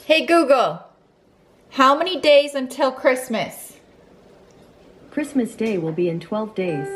Hey Google, how many days until Christmas? Christmas Day will be in 12 days.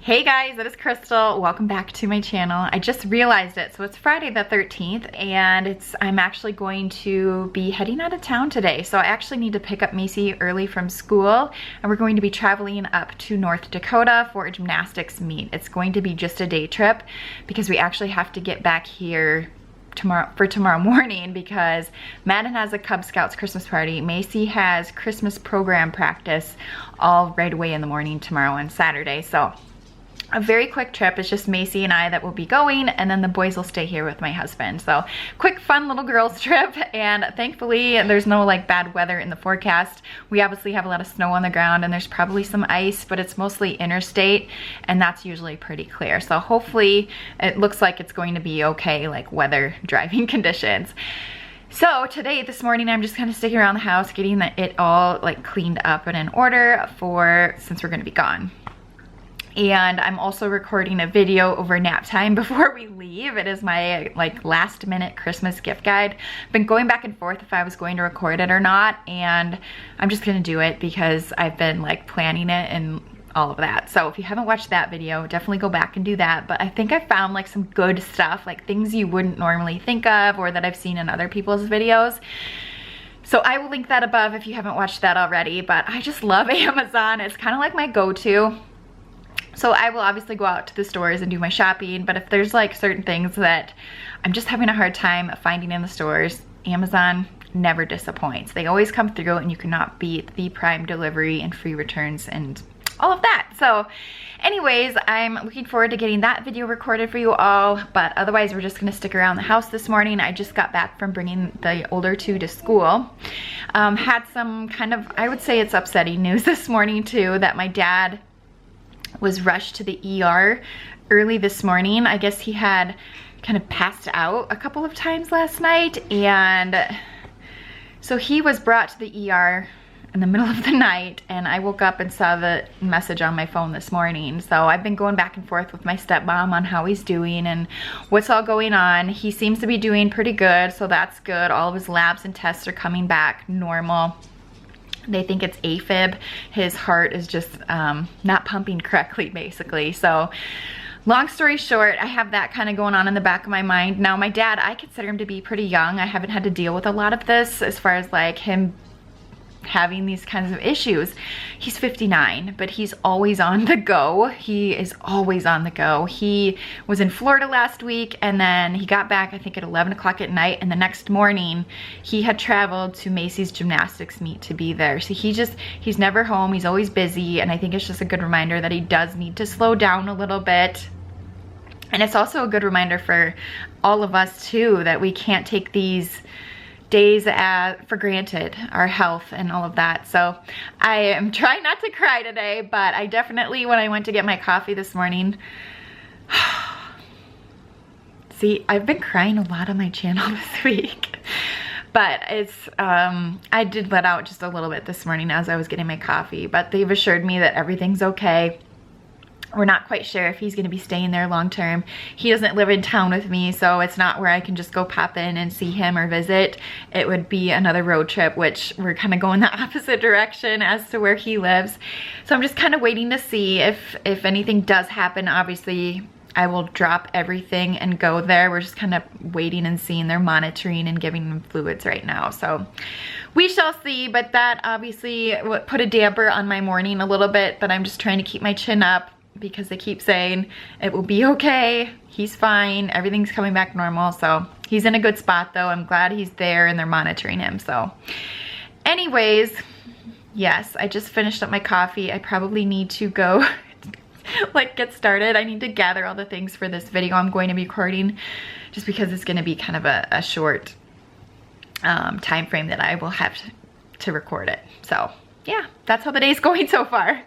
Hey guys, it is Crystal. Welcome back to my channel. I just realized it. So it's Friday the 13th and I'm actually going to be heading out of town today. So I actually need to pick up Macy early from school and we're going to be traveling up to North Dakota for a gymnastics meet. It's going to be just a day trip because we actually have to get back here tomorrow morning because Madden has a Cub Scouts Christmas party. Macy has Christmas program practice all right away in the morning tomorrow on Saturday. So a very quick trip. It's just Macy and I that will be going, and then the boys will stay here with my husband. So quick, fun little girls trip, and thankfully there's no like bad weather in the forecast. We obviously have a lot of snow on the ground and there's probably some ice, but it's mostly interstate and that's usually pretty clear. So hopefully it looks like it's going to be okay, like weather driving conditions. So today, this morning, I'm just kind of sticking around the house getting it all like cleaned up and in order since we're going to be gone. And I'm also recording a video over nap time before we leave. It is my like last minute Christmas gift guide. I've been going back and forth if I was going to record it or not, and I'm just gonna do it because I've been like planning it and all of that. So if you haven't watched that video, definitely go back and do that. But I think I found like some good stuff, like things you wouldn't normally think of or that I've seen in other people's videos. So I will link that above if you haven't watched that already. But I just love Amazon. It's kind of like my go-to. So I will obviously go out to the stores and do my shopping, but if there's like certain things that I'm just having a hard time finding in the stores, Amazon never disappoints. They always come through and you cannot beat the Prime delivery and free returns and all of that. So anyways, I'm looking forward to getting that video recorded for you all, but otherwise we're just gonna stick around the house this morning. I just got back from bringing the older two to school. Had some kind of, I would say it's upsetting news this morning too, that my dad was rushed to the ER early this morning. I guess he had kind of passed out a couple of times last night, and so he was brought to the ER in the middle of the night, and I woke up and saw the message on my phone this morning. So I've been going back and forth with my stepmom on how he's doing and what's all going on. He seems to be doing pretty good, so that's good. All of his labs and tests are coming back normal. They think it's AFib. His heart is just not pumping correctly, basically. So long story short, I have that kind of going on in the back of my mind. Now my dad, I consider him to be pretty young. I haven't had to deal with a lot of this as far as like him having these kinds of issues. He's 59, but he's always on the go. He is always on the go. He was in Florida last week and then he got back I think at 11 o'clock at night, and the next morning he had traveled to Macy's gymnastics meet to be there. So he's never home. He's always busy, and I think it's just a good reminder that he does need to slow down a little bit. And it's also a good reminder for all of us too that we can't take these days for granted, our health and all of that. So I am trying not to cry today, but I definitely, when I went to get my coffee this morning, see, I've been crying a lot on my channel this week, but it's, I did let out just a little bit this morning as I was getting my coffee, but they've assured me that everything's okay. We're not quite sure if he's gonna be staying there long term. He doesn't live in town with me, so it's not where I can just go pop in and see him or visit. It would be another road trip, which we're kind of going the opposite direction as to where he lives. So I'm just kind of waiting to see if anything does happen. Obviously, I will drop everything and go there. We're just kind of waiting and seeing. They're monitoring and giving them fluids right now. So we shall see, but that obviously put a damper on my morning a little bit, but I'm just trying to keep my chin up, because they keep saying it will be okay, he's fine, everything's coming back normal. So he's in a good spot though. I'm glad he's there and they're monitoring him. So anyways, yes, I just finished up my coffee. I probably need to go like get started. I need to gather all the things for this video I'm going to be recording, just because it's going to be kind of a short time frame that I will have to record it. So yeah, that's how the day's going so far.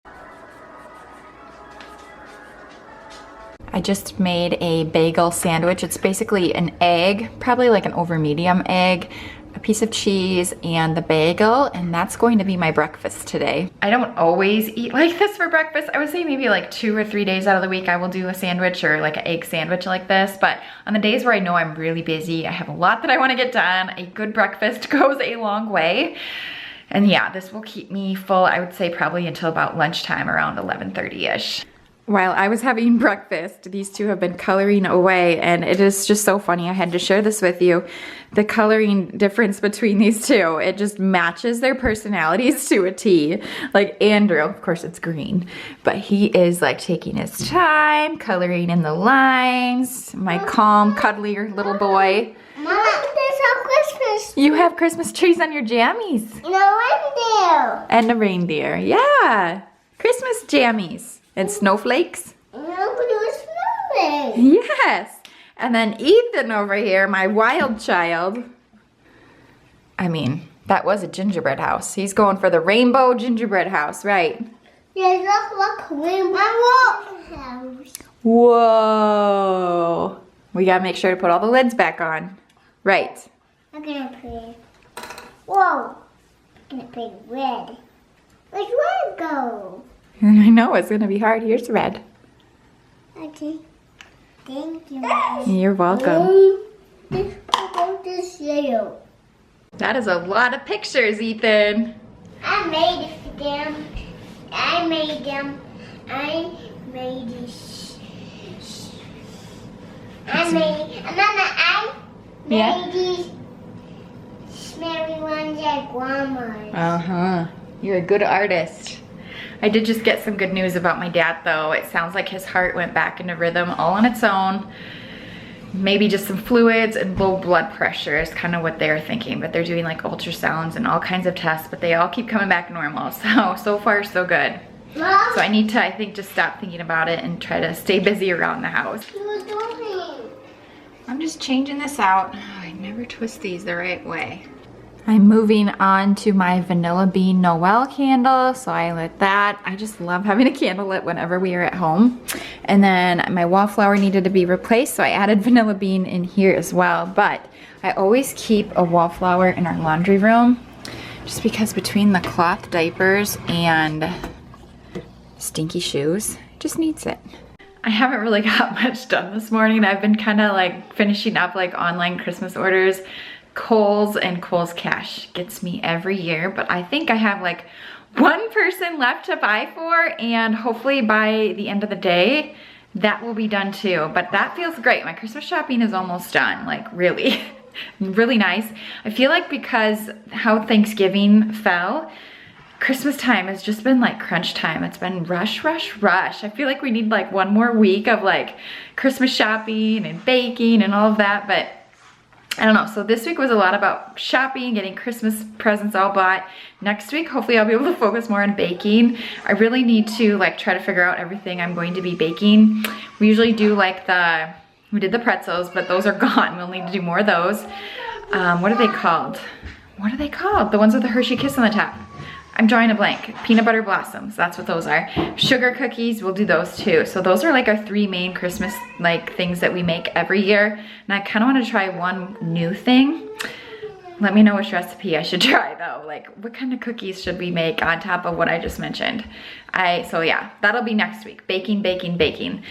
I just made a bagel sandwich. It's basically an egg, probably like an over medium egg, a piece of cheese, and the bagel, and that's going to be my breakfast today. I don't always eat like this for breakfast. I would say maybe like 2 or 3 days out of the week I will do a sandwich or like an egg sandwich like this, but on the days where I know I'm really busy, I have a lot that I want to get done, a good breakfast goes a long way. And yeah, this will keep me full, I would say probably until about lunchtime around 11:30-ish. While I was having breakfast, these two have been coloring away, and it is just so funny. I had to share this with you. The coloring difference between these two, it just matches their personalities to a T. Like Andrew, of course it's green, but he is like taking his time, coloring in the lines. My calm, cuddly little boy. Mama, there's a Christmas. You have Christmas trees on your jammies. No reindeer. And a reindeer, yeah. Christmas jammies. And snowflakes? No, but it was snowing. Yes. And then Ethan over here, my wild child. I mean, that was a gingerbread house. He's going for the rainbow gingerbread house, right? Yeah, look, rainbow house. Whoa. We gotta make sure to put all the lids back on. Right. I'm gonna play. Whoa. I'm gonna play red. Where's red go? I know, it's gonna be hard. Here's red. Okay. Thank you. You're welcome. This yellow. That is a lot of pictures, Ethan. I made it for them. I made them. I made this. I made these smelly ones like grandma's. Uh-huh. You're a good artist. I did just get some good news about my dad though. It sounds like his heart went back into rhythm all on its own. Maybe just some fluids and low blood pressure is kind of what they're thinking, but they're doing like ultrasounds and all kinds of tests, but they all keep coming back normal. So far so good. Mom, So I need to, I think, just stop thinking about it and try to stay busy around the house. what are you doing? I'm just changing this out. Oh, I never twist these the right way. I'm moving on to my vanilla bean Noel candle, so I lit that. I just love having a candle lit whenever we are at home. And then my wallflower needed to be replaced, so I added vanilla bean in here as well. But I always keep a wallflower in our laundry room, just because between the cloth diapers and stinky shoes, it just needs it. I haven't really got much done this morning. I've been kind of like finishing up like online Christmas orders. Kohl's and Kohl's Cash gets me every year, but I think I have like one person left to buy for, and hopefully by the end of the day, that will be done too. But that feels great. My Christmas shopping is almost done, like really, really nice. I feel like because how Thanksgiving fell, Christmas time has just been like crunch time. It's been rush, rush, rush. I feel like we need like one more week of like Christmas shopping and baking and all of that, but I don't know. So this week was a lot about shopping, getting Christmas presents all bought. Next week, hopefully I'll be able to focus more on baking. I really need to like try to figure out everything I'm going to be baking. We usually do like we did the pretzels, but those are gone. We'll need to do more of those. What are they called? What are they called? The ones with the Hershey Kiss on the top. I'm drawing a blank. Peanut butter blossoms, that's what those are. Sugar cookies, we'll do those too. So those are like our 3 main Christmas like things that we make every year. And I kind of want to try one new thing. Let me know which recipe I should try though. Like what kind of cookies should we make on top of what I just mentioned? So yeah, that'll be next week. Baking, baking, baking.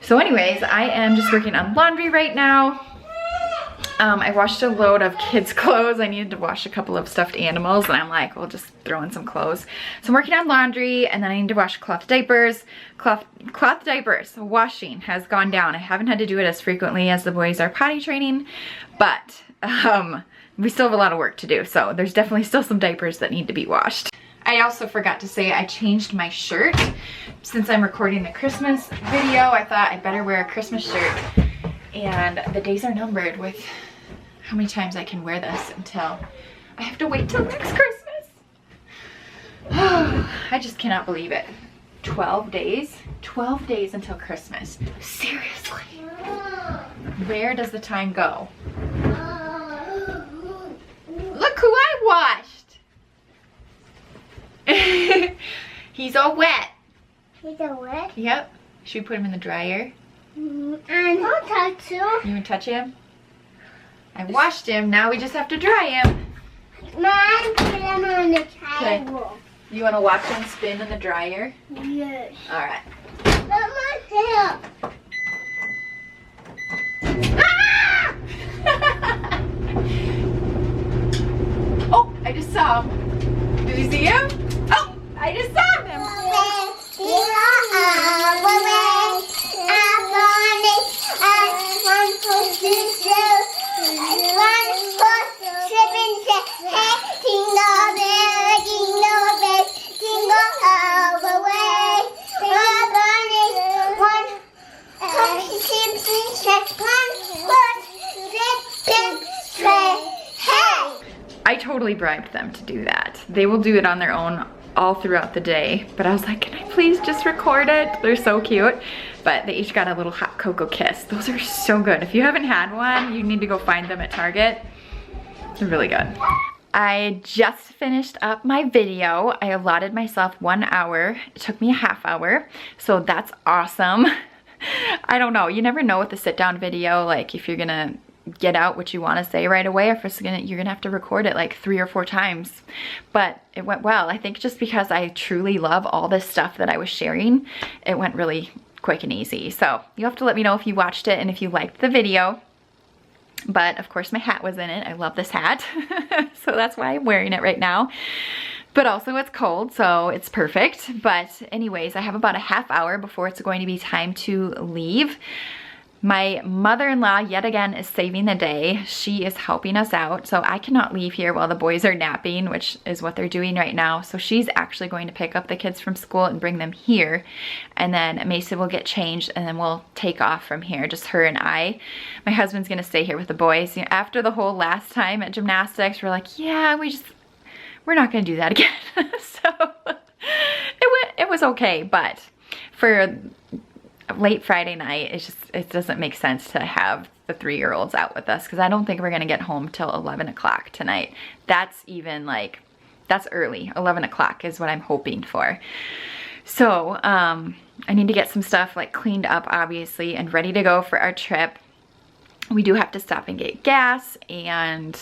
So anyways, I am just working on laundry right now. I washed a load of kids' clothes. I needed to wash a couple of stuffed animals, and I'm like, we'll just throw in some clothes. So I'm working on laundry, and then I need to wash cloth diapers. Cloth diapers washing has gone down. I haven't had to do it as frequently as the boys are potty training, but we still have a lot of work to do, so there's definitely still some diapers that need to be washed. I also forgot to say I changed my shirt. Since I'm recording the Christmas video, I thought I'd better wear a Christmas shirt. And the days are numbered with how many times I can wear this until I have to wait till next Christmas. I just cannot believe it. 12 days? 12 days until Christmas. Seriously. Where does the time go? Look who I washed. He's all wet. He's all wet? Yep. Should we put him in the dryer? I don't touch him. You want to touch him? I washed him, now we just have to dry him. Mom, put them on the table. You want to watch them spin in the dryer? Yes. All right. Put my hair. Ah! Oh, I just saw him. Did you see him? Oh, I just saw him. I totally bribed them to do that. They will do it on their own all throughout the day, but I was like, can I please just record it? They're so cute. But they each got a little hot cocoa kiss. Those are so good. If you haven't had one, you need to go find them at Target. They're really good. I just finished up my video. I allotted myself 1 hour. It took me a half hour, so that's awesome. I don't know, you never know with the sit down video, like if you're gonna get out what you want to say right away, or if you're gonna have to record it like 3 or 4 times. But it went well. I think just because I truly love all this stuff that I was sharing, it went really quick and easy. So you have to let me know if you watched it and if you liked the video. But of course my hat was in it. I love this hat. So that's why I'm wearing it right now. But also it's cold, so it's perfect. But anyways, I have about a half hour before it's going to be time to leave. My mother-in-law, yet again, is saving the day. She is helping us out, so I cannot leave here while the boys are napping, which is what they're doing right now. So she's actually going to pick up the kids from school and bring them here. And then Mason will get changed, and then we'll take off from here, just her and I. My husband's gonna stay here with the boys. You know, after the whole last time at gymnastics, we're like, yeah, we're not gonna do that again. So it was okay, but for late Friday night, it doesn't make sense to have the 3-year-olds out with us, because I don't think we're gonna get home till 11 o'clock tonight. That's early. 11 o'clock is what I'm hoping for. So I need to get some stuff like cleaned up, obviously, and ready to go for our trip. We do have to stop and get gas, and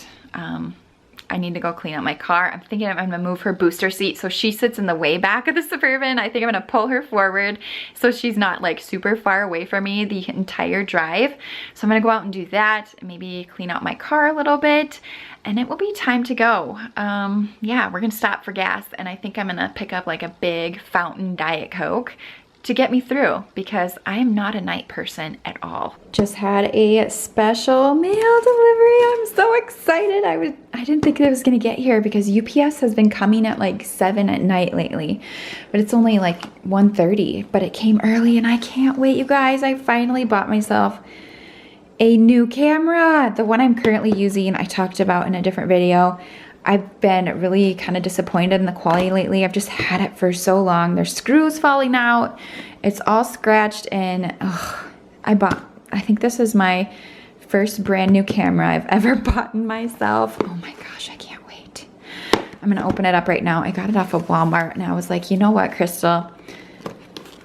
I need to go clean up my car. I'm thinking I'm gonna move her booster seat so she sits in the way back of the Suburban. I think I'm gonna pull her forward so she's not like super far away from me the entire drive. So I'm gonna go out and do that, maybe clean out my car a little bit, and it will be time to go. Yeah, we're gonna stop for gas, and I think I'm gonna pick up like a big fountain Diet Coke to get me through, because I am not a night person at all. Just had a special mail delivery. I'm so excited. I didn't think it was gonna get here because UPS has been coming at like 7 at night lately, but it's only like 1:30, but it came early and I can't wait, you guys. I finally bought myself a new camera. The one I'm currently using, I talked about in a different video. I've been really kind of disappointed in the quality lately. I've just had it for so long. There's screws falling out. It's all scratched, and I think this is my first brand new camera I've ever bought myself. Oh my gosh, I can't wait. I'm gonna open it up right now. I got it off of Walmart, and I was like, you know what, Crystal?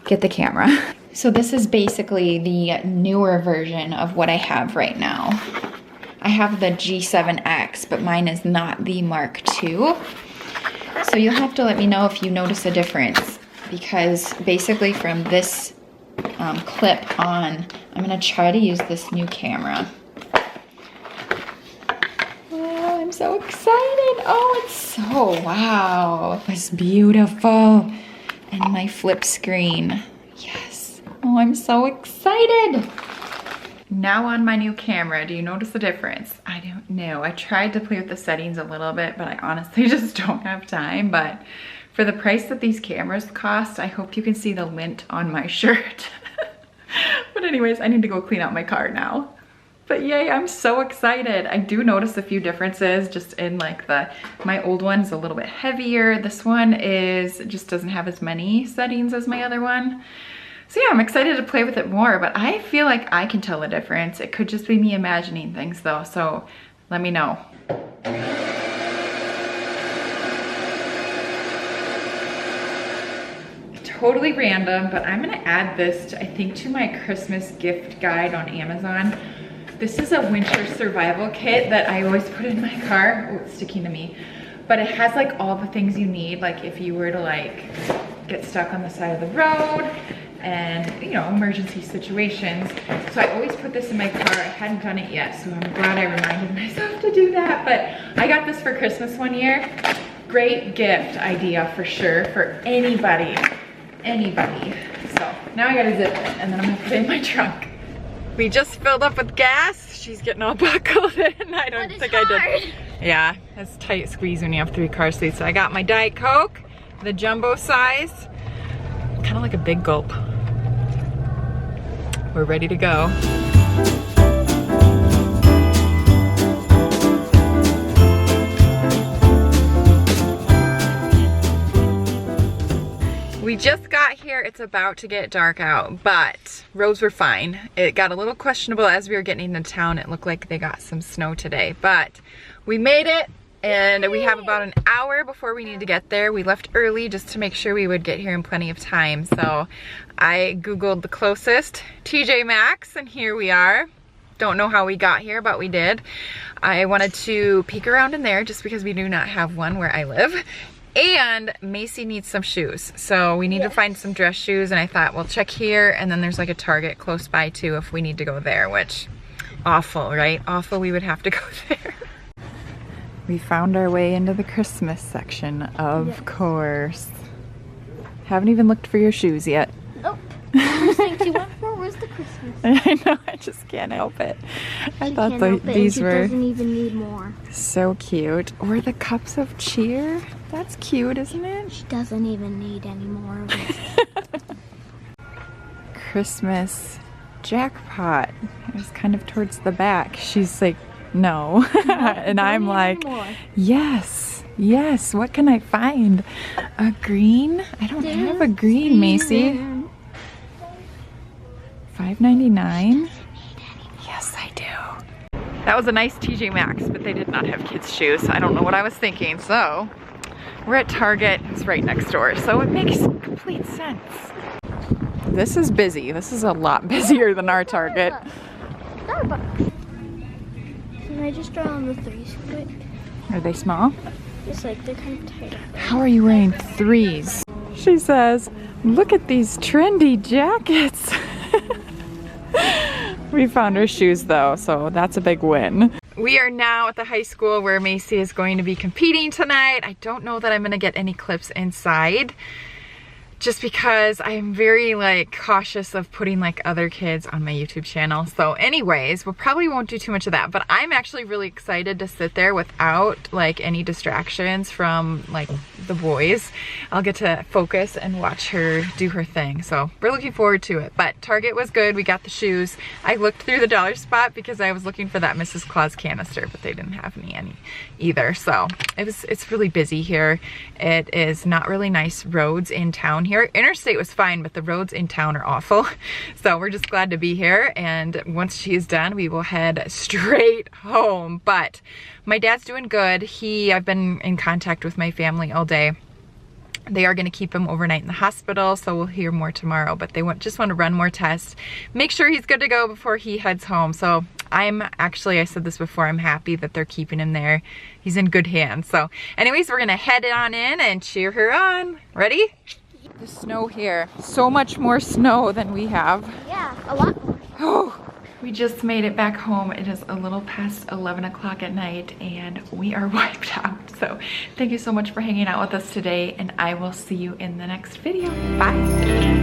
Get the camera. So this is basically the newer version of what I have right now. I have the G7X, but mine is not the Mark II. So you'll have to let me know if you notice a difference, because basically from this clip on, I'm gonna try to use this new camera. Oh, I'm so excited. Oh, it's so, wow. It's beautiful. And my flip screen, yes. Oh, I'm so excited. Now on my new camera, do you notice the difference? I don't know. I tried to play with the settings a little bit, but I honestly just don't have time. But for the price that these cameras cost, I hope you can see the lint on my shirt. But anyways, I need to go clean out my car now. But yay, I'm so excited. I do notice a few differences just in like my old one is a little bit heavier. This one just doesn't have as many settings as my other one. So yeah, I'm excited to play with it more, but I feel like I can tell the difference. It could just be me imagining things though, so let me know. Totally random, but I'm gonna add this to, I think, to my Christmas gift guide on Amazon. This is a winter survival kit that I always put in my car. Oh, it's sticking to me. But it has like all the things you need, like if you were to like get stuck on the side of the road and, you know, emergency situations. So I always put this in my car. I hadn't done it yet, so I'm glad I reminded myself to do that. But I got this for Christmas one year. Great gift idea for sure for anybody. So now I gotta zip it and then I'm gonna put it in my trunk. We just filled up with gas. She's getting all buckled in. I don't think I did. Yeah, it's tight squeeze when you have 3 car seats. So I got my Diet Coke, the jumbo size, kind of like a big gulp. We're ready to go. We just got here. It's about to get dark out, but roads were fine. It got a little questionable as we were getting into town. It looked like they got some snow today, but we made it, and we have about an hour before we need to get there. We left early just to make sure we would get here in plenty of time. So I Googled the closest TJ Maxx, and here we are. Don't know how we got here, but we did. I wanted to peek around in there just because we do not have one where I live. And Macy needs some shoes. So we need to find some dress shoes, and I thought, well, check here, and then there's like a Target close by too if we need to go there, which, awful, right? Awful we would have to go there. We found our way into the Christmas section, of course. Haven't even looked for your shoes yet. Nope. First thing she went for was the Christmas. I know, I just can't help it. I thought these were doesn't even need more. so cute. Or the cups of cheer. That's cute, isn't it? She doesn't even need any more of it. Christmas jackpot. It was kind of towards the back. She's like, no. And I'm like, yes, yes. What can I find? A green? I don't have a green, Macy. $5.99. Yes, I do. That was a nice TJ Maxx, but they did not have kids' shoes. I don't know what I was thinking. So we're at Target. It's right next door, so it makes complete sense. This is busy. This is a lot busier than our Target. Starbucks. Can I just draw on the 3s quick? Are they small? Just like they're kind of tight. How are you wearing 3s? She says, look at these trendy jackets. We found her shoes though, so that's a big win. We are now at the high school where Macy is going to be competing tonight. I don't know that I'm gonna get any clips inside, just because I'm very like cautious of putting like other kids on my YouTube channel. So anyways, we probably won't do too much of that, but I'm actually really excited to sit there without like any distractions from like the boys. I'll get to focus and watch her do her thing. So we're looking forward to it. But Target was good. We got the shoes. I looked through the dollar spot because I was looking for that Mrs. Claus canister, but they didn't have any either. So it's really busy here. It is not really nice roads in town here. Interstate was fine, but the roads in town are awful. So we're just glad to be here, and once she is done, we will head straight home. But my dad's doing good. I've been in contact with my family all day. They are going to keep him overnight in the hospital, so we'll hear more tomorrow, but they just want to run more tests, make sure he's good to go before he heads home. So I said this before, I'm happy that they're keeping him there. He's in good hands. So anyways, we're going to head on in and cheer her on. Ready? The snow here, so much more snow than we have. Yeah, a lot more. Oh, we just made it back home. It is a little past 11 o'clock at night and we are wiped out. So thank you so much for hanging out with us today, and I will see you in the next video. Bye.